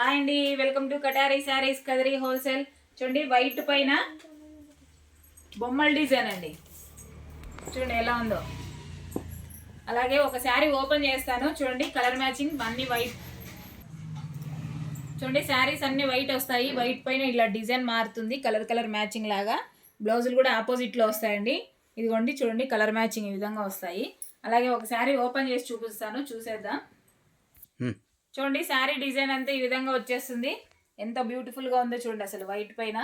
Hi అండి, welcome to కటారీ saris Kadiri wholesale. చూడండి white పైన బొమ్మల డిజైన్ అండి. చూడండి ఎలా ఉందో. అలాగే ఒక శారీ ఓపెన్ చేస్తాను చూడండి, కలర్ మ్యాచింగ్ అన్ని వైట్. చూడండి శారీస్ అన్ని వైట్ వస్తాయి. వైట్ పైన ఇలా డిజైన్ మారుతుంది, కలర్ మ్యాచింగ్ లాగా. బ్లౌజులు కూడా ఆపోజిట్లో వస్తాయండి. ఇదిగోండి చూడండి, కలర్ మ్యాచింగ్ ఈ విధంగా వస్తాయి. అలాగే ఒక శారీ ఓపెన్ చేసి చూపిస్తాను, చూసేద్దాం. చూడండి శారీ డిజైన్ అంతా ఈ విధంగా వచ్చేస్తుంది. ఎంత బ్యూటిఫుల్గా ఉందో చూడండి. అసలు వైట్ పైన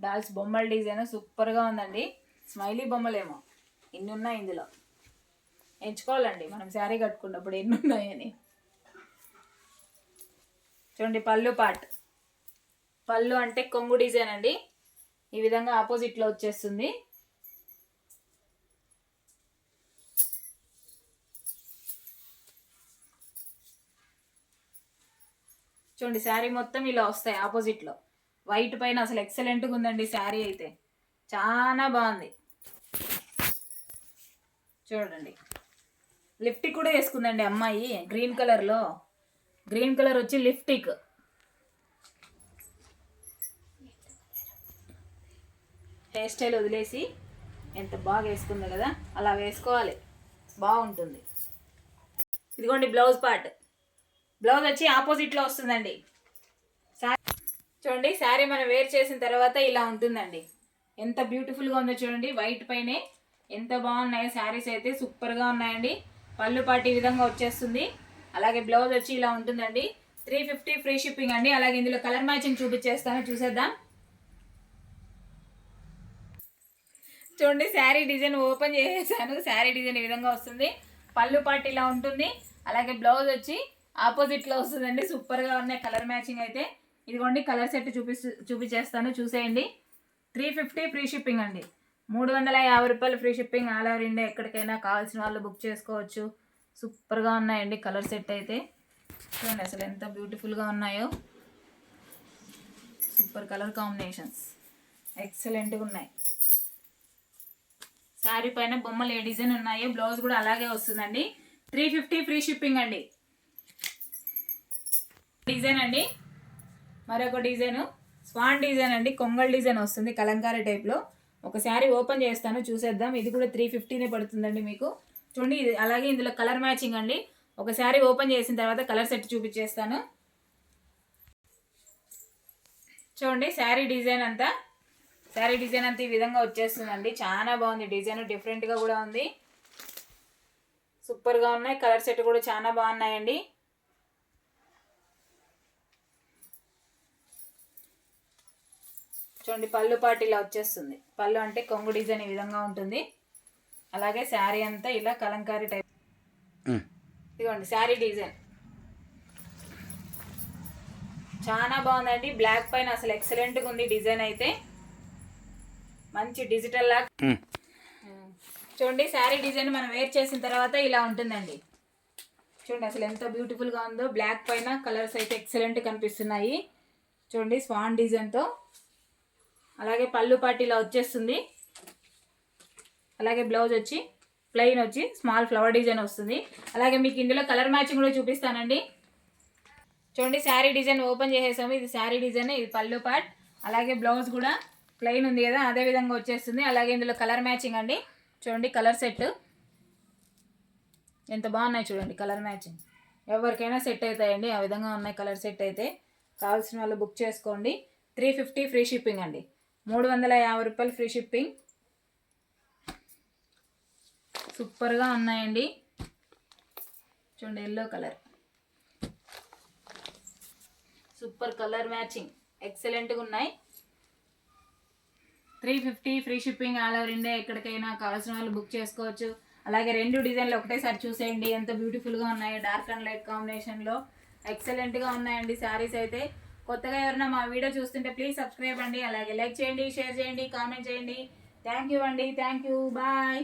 డాల్స్ బొమ్మల డిజైన్ సూపర్గా ఉందండి. స్మైలీ బొమ్మలేమో ఎన్ని ఉన్నాయి ఇందులో, ఎంచుకోవాలండి మనం శారీ కట్టుకున్నప్పుడు ఎన్ని ఉన్నాయని. చూడండి పళ్ళు పార్ట్. పళ్ళు అంటే కొంగు డిజైన్ అండి. ఈ విధంగా ఆపోజిట్లో వచ్చేస్తుంది. చూడండి శారీ మొత్తం ఇలా వస్తాయి ఆపోజిట్లో. వైట్ పైన అసలు ఎక్సలెంట్గా ఉందండి శారీ అయితే, చాలా బాగుంది. చూడండి లిప్టిక్ కూడా వేసుకుందండి అమ్మాయి గ్రీన్ కలర్లో. గ్రీన్ కలర్ వచ్చి లిప్టిక్. హెయిర్ స్టైల్ వదిలేసి ఎంత బాగా వేసుకుంది కదా, అలా వేసుకోవాలి, బాగుంటుంది. ఇదిగోండి బ్లౌజ్ పార్ట్. బ్లౌజ్ వచ్చి ఆపోజిట్లో వస్తుందండి. చూడండి శారీ మనం వేర్ చేసిన తర్వాత ఇలా ఉంటుందండి. ఎంత బ్యూటిఫుల్గా ఉందో చూడండి. వైట్ పైనే ఎంత బాగున్నాయో శారీస్ అయితే, సూపర్గా ఉన్నాయండి. పళ్ళు పాటు ఈ విధంగా వచ్చేస్తుంది. అలాగే బ్లౌజ్ వచ్చి ఇలా ఉంటుందండి. 350 ఫ్రీ షిప్పింగ్ అండి. అలాగే ఇందులో కలర్ మ్యాచింగ్ చూపించేస్తాను, చూసేద్దాం. చూడండి శారీ డిజైన్ ఓపెన్ చేసేసాను. శారీ డిజైన్ ఈ విధంగా వస్తుంది. పళ్ళు పాటు ఇలా ఉంటుంది. అలాగే బ్లౌజ్ వచ్చి ఆపోజిట్లో వస్తుందండి. సూపర్గా ఉన్నాయి కలర్ మ్యాచింగ్ అయితే. ఇదిగోండి కలర్ సెట్ చూపించేస్తాను, చూసేయండి. 350 ఫ్రీ షిప్పింగ్ అండి. 350 రూపాయలు free shipping. All over India ఎక్కడికైనా కావాల్సిన వాళ్ళు బుక్ చేసుకోవచ్చు. సూపర్గా ఉన్నాయండి కలర్ సెట్ అయితే. చూడండి అసలు ఎంత బ్యూటిఫుల్గా ఉన్నాయో. సూపర్ కలర్ కాంబినేషన్స్ ఎక్సలెంట్గా ఉన్నాయి. శారీ పైన బొమ్మలు ఏ డిజైన్ ఉన్నాయో బ్లౌజ్ కూడా అలాగే వస్తుందండి. 350 ఫ్రీ షిప్పింగ్ అండి. డిజైన్ అండి, మరొక డిజైన్ స్వాన్ డిజైన్ అండి. కొంగల్ డిజైన్ వస్తుంది కలంకారీ టైప్లో. ఒక శారీ ఓపెన్ చేస్తాను, చూసేద్దాం. ఇది కూడా 350నే పడుతుందండి మీకు. చూడండి ఇది. అలాగే ఇందులో కలర్ మ్యాచింగ్ అండి. ఒక శారీ ఓపెన్ చేసిన తర్వాత కలర్ సెట్ చూపించేస్తాను. చూడండి శారీ డిజైన్ అంతా ఈ విధంగా వచ్చేస్తుందండి. చాలా బాగుంది డిజైన్, డిఫరెంట్గా కూడా ఉంది. సూపర్గా ఉన్నాయి. కలర్ సెట్ కూడా చాలా బాగున్నాయండి. చూడండి పళ్ళు పాటు ఇలా వచ్చేస్తుంది. పళ్ళు అంటే కొంగు డిజైన్ ఈ విధంగా ఉంటుంది. అలాగే శారీ అంతా ఇలా కలంకారీ టైప్. ఇదిగోండి శారీ డిజైన్ చాలా బాగుందండి. బ్లాక్ పైన అసలు ఎక్సలెంట్గా ఉంది డిజైన్ అయితే, మంచి డిజిటల్ లాగా. చూడండి శారీ డిజైన్ మనం వేర్ చేసిన తర్వాత ఇలా ఉంటుందండి. చూడండి అసలు ఎంత బ్యూటిఫుల్గా ఉందో. బ్లాక్ పైన కలర్స్ అయితే ఎక్సలెంట్ కనిపిస్తున్నాయి. చూడండి స్వాన్ డిజైన్తో. అలాగే పళ్ళు పాటు ఇలా వచ్చేస్తుంది. అలాగే బ్లౌజ్ వచ్చి ప్లెయిన్ వచ్చి స్మాల్ ఫ్లవర్ డిజైన్ వస్తుంది. అలాగే మీకు ఇందులో కలర్ మ్యాచింగ్ కూడా చూపిస్తానండి. చూడండి శారీ డిజైన్ ఓపెన్ చేసేసాము. ఇది శారీ డిజైన్, ఇది పళ్ళు పార్ట్. అలాగే బ్లౌజ్ కూడా ప్లెయిన్ ఉంది కదా, అదే విధంగా వచ్చేస్తుంది. అలాగే ఇందులో కలర్ మ్యాచింగ్ అండి. చూడండి కలర్ సెట్ ఎంత బాగున్నాయి చూడండి. కలర్ మ్యాచింగ్ ఎవరికైనా సెట్ అవుతాయండి. ఆ విధంగా ఉన్నాయి కలర్ సెట్ అయితే. కావాల్సిన వాళ్ళు బుక్ చేసుకోండి. 350 ఫ్రీ షిప్పింగ్ అండి. 350 రూపాయలు ఫ్రీ షిప్పింగ్. సూపర్గా ఉన్నాయండి. చూడండి yellow colour, super colour matching ఎక్సలెంట్గా ఉన్నాయి. 350 free shipping. All over India ఎక్కడికైనా కావాల్సిన వాళ్ళు బుక్ చేసుకోవచ్చు. అలాగే రెండు డిజైన్లు ఒకటేసారి చూసేయండి ఎంత బ్యూటిఫుల్గా ఉన్నాయో. డార్క్ అండ్ లైట్ కాంబినేషన్లో ఎక్సలెంట్గా ఉన్నాయండి శారీస్ అయితే. కొత్తగా ఎవరైనా మా వీడియో చూస్తుంటే ప్లీజ్ సబ్స్క్రైబ్ అండి. అలాగే లైక్ చేయండి, షేర్ చేయండి, కామెంట్ చేయండి. థ్యాంక్ యూ అండి. Thank you. బాయ్.